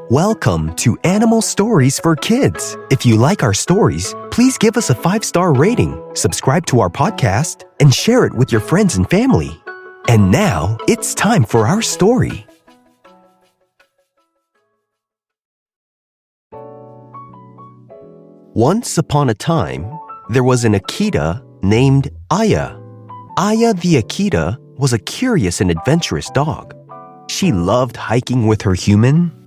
Welcome to Animal Stories for Kids. If you like our stories, please give us a 5-star rating, subscribe to our podcast, and share it with your friends and family. And now, it's time for our story. Once upon a time, there was an Akita named Aya. Aya the Akita was a curious and adventurous dog. She loved hiking with her human,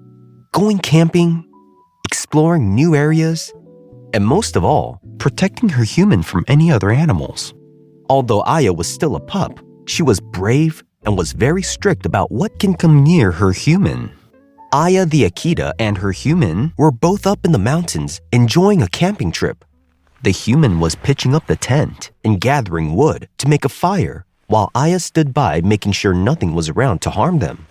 going camping, exploring new areas, and most of all, protecting her human from any other animals. Although Aya was still a pup, she was brave and was very strict about what can come near her human. Aya the Akita and her human were both up in the mountains enjoying a camping trip. The human was pitching up the tent and gathering wood to make a fire, while Aya stood by making sure nothing was around to harm them.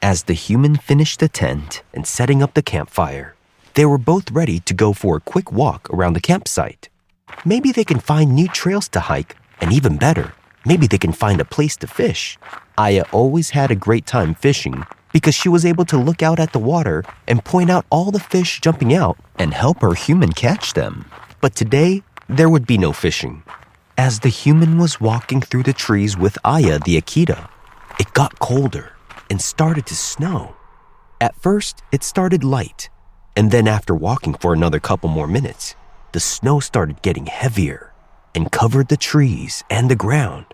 As the human finished the tent and setting up the campfire, they were both ready to go for a quick walk around the campsite. Maybe they can find new trails to hike, and even better, maybe they can find a place to fish. Aya always had a great time fishing because she was able to look out at the water and point out all the fish jumping out and help her human catch them. But today, there would be no fishing. As the human was walking through the trees with Aya the Akita, it got colder and started to snow. At first, it started light, and then after walking for another couple more minutes, the snow started getting heavier and covered the trees and the ground.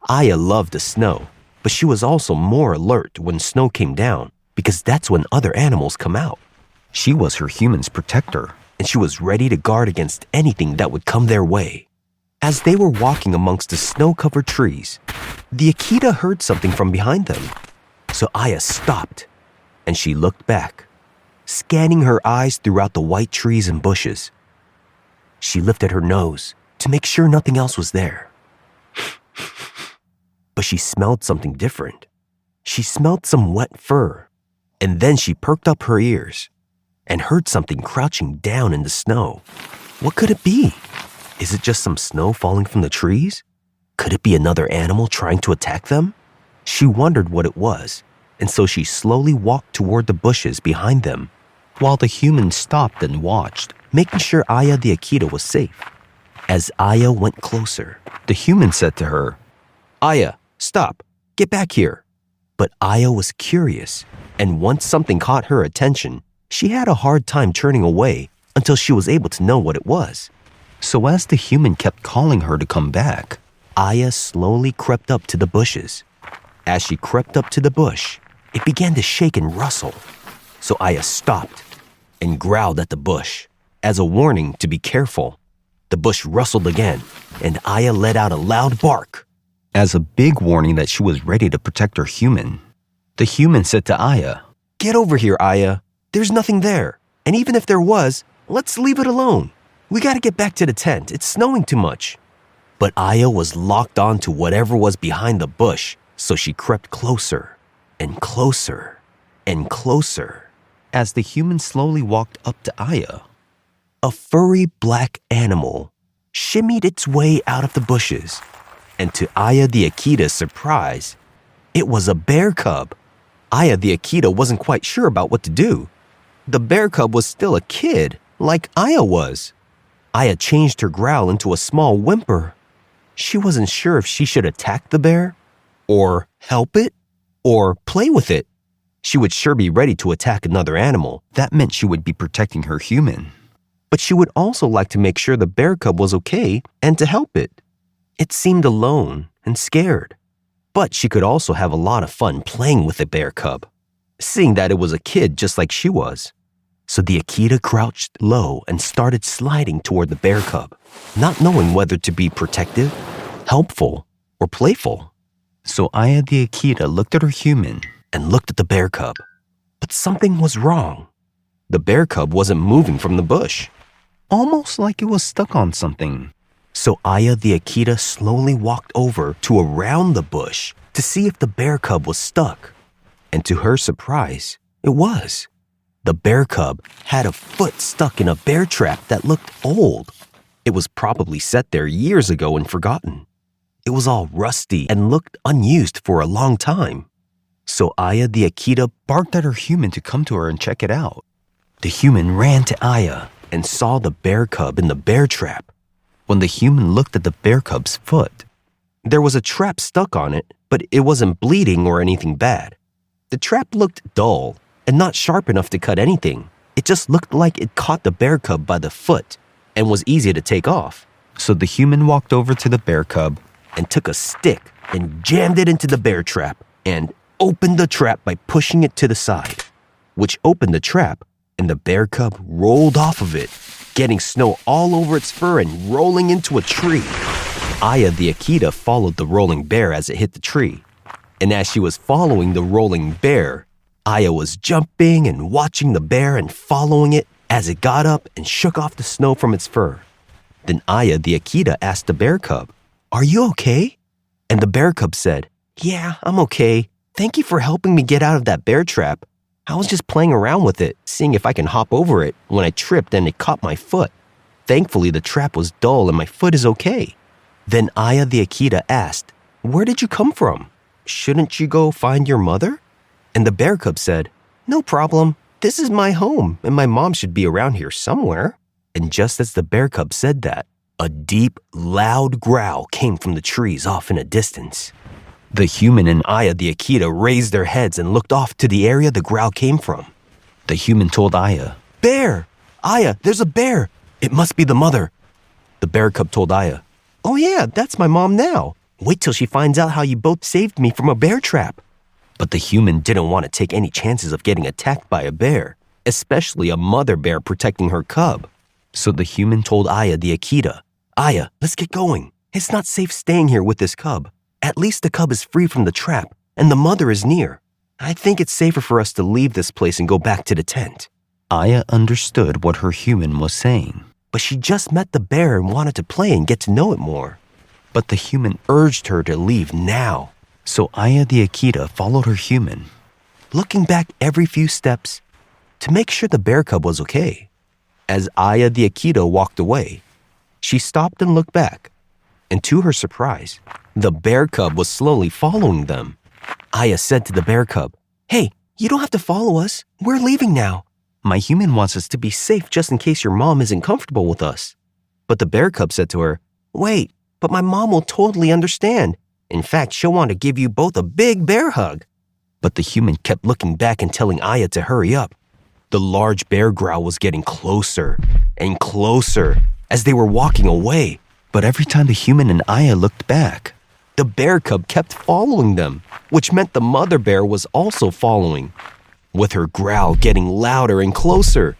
Aya loved the snow, but she was also more alert when snow came down because that's when other animals come out. She was her human's protector, and she was ready to guard against anything that would come their way. As they were walking amongst the snow-covered trees, the Akita heard something from behind them. So Aya stopped, and she looked back, scanning her eyes throughout the white trees and bushes. She lifted her nose to make sure nothing else was there. But she smelled something different. She smelled some wet fur, and then she perked up her ears and heard something crouching down in the snow. What could it be? Is it just some snow falling from the trees? Could it be another animal trying to attack them? She wondered what it was, and so she slowly walked toward the bushes behind them, while the human stopped and watched, making sure Aya the Akita was safe. As Aya went closer, the human said to her, "Aya, stop, get back here." But Aya was curious, and once something caught her attention, she had a hard time turning away until she was able to know what it was. So as the human kept calling her to come back, Aya slowly crept up to the bushes. As she crept up to the bush, it began to shake and rustle. So Aya stopped and growled at the bush as a warning to be careful. The bush rustled again, and Aya let out a loud bark as a big warning that she was ready to protect her human. The human said to Aya, "Get over here, Aya. There's nothing there. And even if there was, let's leave it alone. We gotta get back to the tent. It's snowing too much." But Aya was locked on to whatever was behind the bush, so she crept closer and closer and closer. As the human slowly walked up to Aya, a furry black animal shimmied its way out of the bushes. And to Aya the Akita's surprise, it was a bear cub. Aya the Akita wasn't quite sure about what to do. The bear cub was still a kid, like Aya was. Aya changed her growl into a small whimper. She wasn't sure if she should attack the bear, or help it, or play with it. She would sure be ready to attack another animal. That meant she would be protecting her human. But she would also like to make sure the bear cub was okay and to help it. It seemed alone and scared. But she could also have a lot of fun playing with the bear cub, seeing that it was a kid just like she was. So the Akita crouched low and started sliding toward the bear cub, not knowing whether to be protective, helpful, or playful. So Aya the Akita looked at her human and looked at the bear cub. But something was wrong. The bear cub wasn't moving from the bush, almost like it was stuck on something. So Aya the Akita slowly walked over to around the bush to see if the bear cub was stuck. And to her surprise, it was. The bear cub had a foot stuck in a bear trap that looked old. It was probably set there years ago and forgotten. It was all rusty and looked unused for a long time. So Aya the Akita barked at her human to come to her and check it out. The human ran to Aya and saw the bear cub in the bear trap. When the human looked at the bear cub's foot, there was a trap stuck on it, but it wasn't bleeding or anything bad. The trap looked dull and not sharp enough to cut anything. It just looked like it caught the bear cub by the foot and was easy to take off. So the human walked over to the bear cub and took a stick and jammed it into the bear trap and opened the trap by pushing it to the side, which opened the trap, and the bear cub rolled off of it, getting snow all over its fur and rolling into a tree. Aya the Akita followed the rolling bear as it hit the tree. And as she was following the rolling bear, Aya was jumping and watching the bear and following it as it got up and shook off the snow from its fur. Then Aya the Akita asked the bear cub, "Are you okay?" And the bear cub said, "Yeah, I'm okay. Thank you for helping me get out of that bear trap. I was just playing around with it, seeing if I can hop over it when I tripped and it caught my foot. Thankfully, the trap was dull and my foot is okay." Then Aya the Akita asked, "Where did you come from? Shouldn't you go find your mother?" And the bear cub said, "No problem. This is my home and my mom should be around here somewhere." And just as the bear cub said that, a deep, loud growl came from the trees off in a distance. The human and Aya the Akita raised their heads and looked off to the area the growl came from. The human told Aya, "Bear! Aya, there's a bear! It must be the mother." The bear cub told Aya, "Oh yeah, that's my mom now. Wait till she finds out how you both saved me from a bear trap." But the human didn't want to take any chances of getting attacked by a bear, especially a mother bear protecting her cub. So the human told Aya the Akita, "Aya, let's get going. It's not safe staying here with this cub. At least the cub is free from the trap, and the mother is near. I think it's safer for us to leave this place and go back to the tent." Aya understood what her human was saying, but she just met the bear and wanted to play and get to know it more. But the human urged her to leave now. So Aya the Akita followed her human, looking back every few steps to make sure the bear cub was okay. As Aya the Akita walked away, she stopped and looked back, and to her surprise, the bear cub was slowly following them. Aya said to the bear cub, "Hey, you don't have to follow us. We're leaving now. My human wants us to be safe just in case your mom isn't comfortable with us." But the bear cub said to her, "Wait, but my mom will totally understand. In fact, she'll want to give you both a big bear hug." But the human kept looking back and telling Aya to hurry up. The large bear growl was getting closer and closer as they were walking away. But every time the human and Aya looked back, the bear cub kept following them, which meant the mother bear was also following, with her growl getting louder and closer.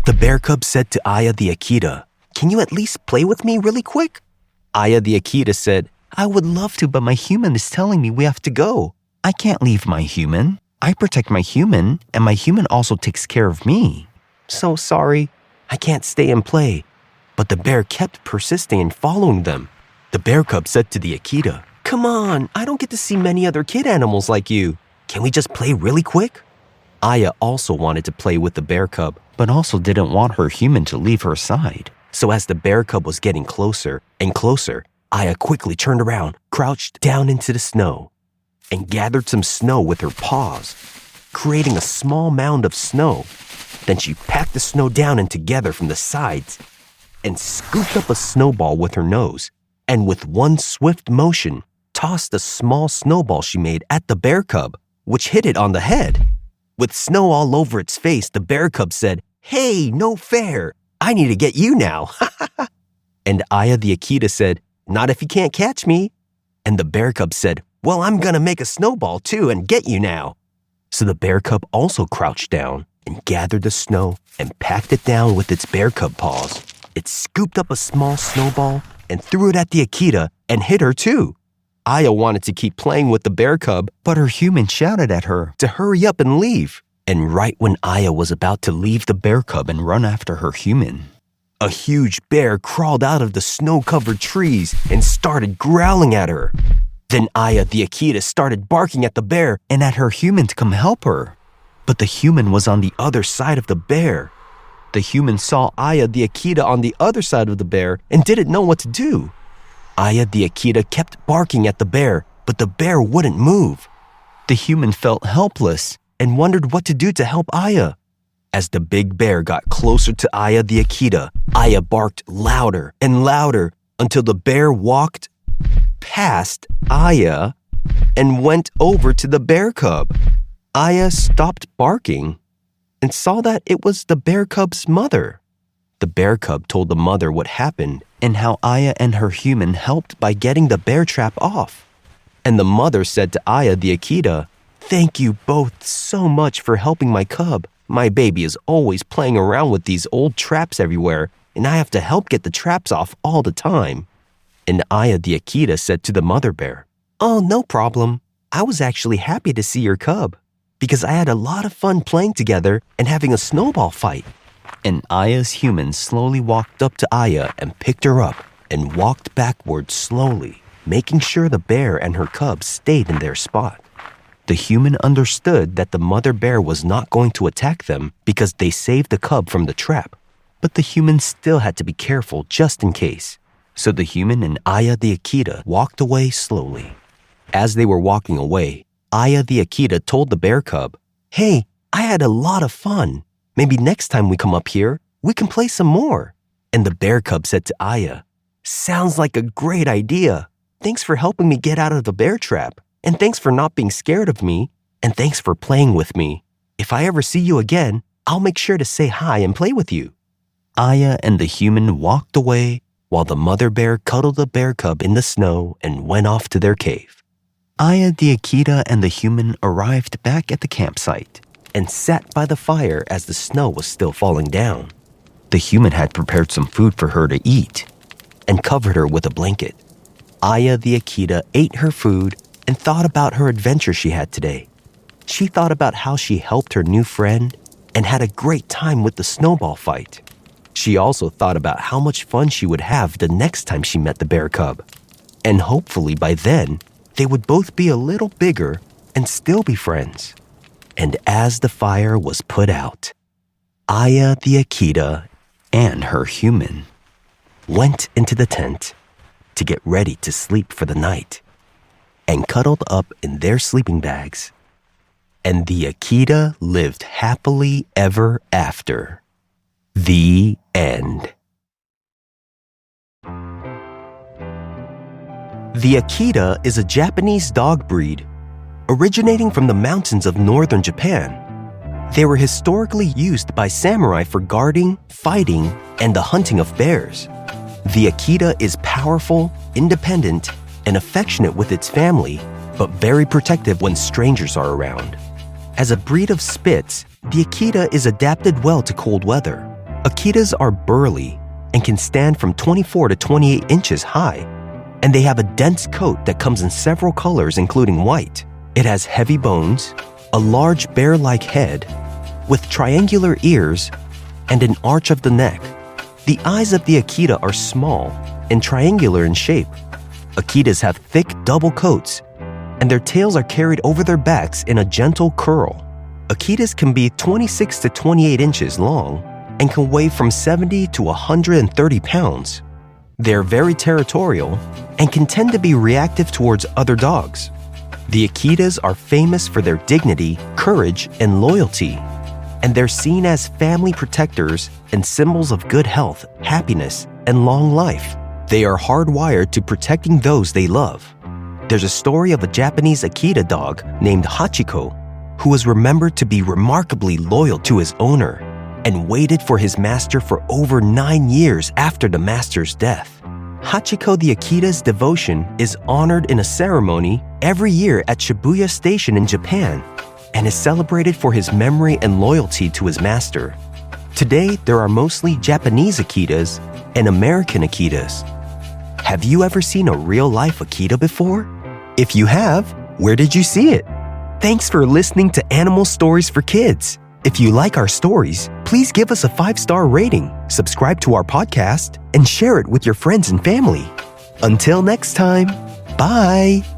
The bear cub said to Aya the Akita, "Can you at least play with me really quick?" Aya the Akita said, "I would love to, but my human is telling me we have to go. I can't leave my human. I protect my human, and my human also takes care of me. So sorry, I can't stay and play." But the bear kept persisting and following them. The bear cub said to the Akita, "Come on, I don't get to see many other kid animals like you. Can we just play really quick?" Aya also wanted to play with the bear cub, but also didn't want her human to leave her side. So as the bear cub was getting closer and closer, Aya quickly turned around, crouched down into the snow, and gathered some snow with her paws, creating a small mound of snow. Then she packed the snow down and together from the sides and scooped up a snowball with her nose, and with one swift motion, tossed a small snowball she made at the bear cub, which hit it on the head. With snow all over its face, the bear cub said, "Hey, no fair. I need to get you now." And Aya the Akita said, "Not if you can't catch me." And the bear cub said, "Well, I'm gonna make a snowball too and get you now." So the bear cub also crouched down and gathered the snow and packed it down with its bear cub paws. It scooped up a small snowball and threw it at the Akita and hit her too. Aya wanted to keep playing with the bear cub, but her human shouted at her to hurry up and leave. And right when Aya was about to leave the bear cub and run after her human, a huge bear crawled out of the snow-covered trees and started growling at her. Then Aya the Akita started barking at the bear and at her human to come help her. But the human was on the other side of the bear. The human saw Aya the Akita on the other side of the bear and didn't know what to do. Aya the Akita kept barking at the bear, but the bear wouldn't move. The human felt helpless and wondered what to do to help Aya. As the big bear got closer to Aya the Akita, Aya barked louder and louder until the bear walked past Aya and went over to the bear cub. Aya stopped barking and saw that it was the bear cub's mother. The bear cub told the mother what happened and how Aya and her human helped by getting the bear trap off. And the mother said to Aya the Akita, "Thank you both so much for helping my cub. My baby is always playing around with these old traps everywhere, and I have to help get the traps off all the time." And Aya the Akita said to the mother bear, "Oh, no problem. I was actually happy to see your cub because I had a lot of fun playing together and having a snowball fight." And Aya's human slowly walked up to Aya and picked her up and walked backwards slowly, making sure the bear and her cub stayed in their spot. The human understood that the mother bear was not going to attack them because they saved the cub from the trap, but the human still had to be careful just in case. So the human and Aya the Akita walked away slowly. As they were walking away, Aya the Akita told the bear cub, "Hey, I had a lot of fun. Maybe next time we come up here, we can play some more." And the bear cub said to Aya, "Sounds like a great idea. Thanks for helping me get out of the bear trap. And thanks for not being scared of me. And thanks for playing with me. If I ever see you again, I'll make sure to say hi and play with you." Aya and the human walked away while the mother bear cuddled the bear cub in the snow and went off to their cave. Aya the Akita and the human arrived back at the campsite and sat by the fire as the snow was still falling down. The human had prepared some food for her to eat and covered her with a blanket. Aya the Akita ate her food and thought about her adventure she had today. She thought about how she helped her new friend and had a great time with the snowball fight. She also thought about how much fun she would have the next time she met the bear cub. And hopefully by then, they would both be a little bigger and still be friends. And as the fire was put out, Aya the Akita and her human went into the tent to get ready to sleep for the night and cuddled up in their sleeping bags. And the Akita lived happily ever after. The end. The Akita is a Japanese dog breed originating from the mountains of northern Japan. They were historically used by samurai for guarding, fighting, and the hunting of bears. The Akita is powerful, independent, and affectionate with its family, but very protective when strangers are around. As a breed of Spitz, the Akita is adapted well to cold weather. Akitas are burly and can stand from 24 to 28 inches high, and they have a dense coat that comes in several colors including white. It has heavy bones, a large bear-like head, with triangular ears, and an arch of the neck. The eyes of the Akita are small and triangular in shape. Akitas have thick double coats, and their tails are carried over their backs in a gentle curl. Akitas can be 26 to 28 inches long and can weigh from 70 to 130 pounds. They are very territorial and can tend to be reactive towards other dogs. The Akitas are famous for their dignity, courage, and loyalty, and they're seen as family protectors and symbols of good health, happiness, and long life. They are hardwired to protecting those they love. There's a story of a Japanese Akita dog named Hachiko who was remembered to be remarkably loyal to his owner and waited for his master for over 9 years after the master's death. Hachiko the Akita's devotion is honored in a ceremony every year at Shibuya Station in Japan and is celebrated for his memory and loyalty to his master. Today, there are mostly Japanese Akitas and American Akitas. Have you ever seen a real-life Akita before? If you have, where did you see it? Thanks for listening to Animal Stories for Kids. If you like our stories, please give us a 5-star rating, subscribe to our podcast, and share it with your friends and family. Until next time, bye!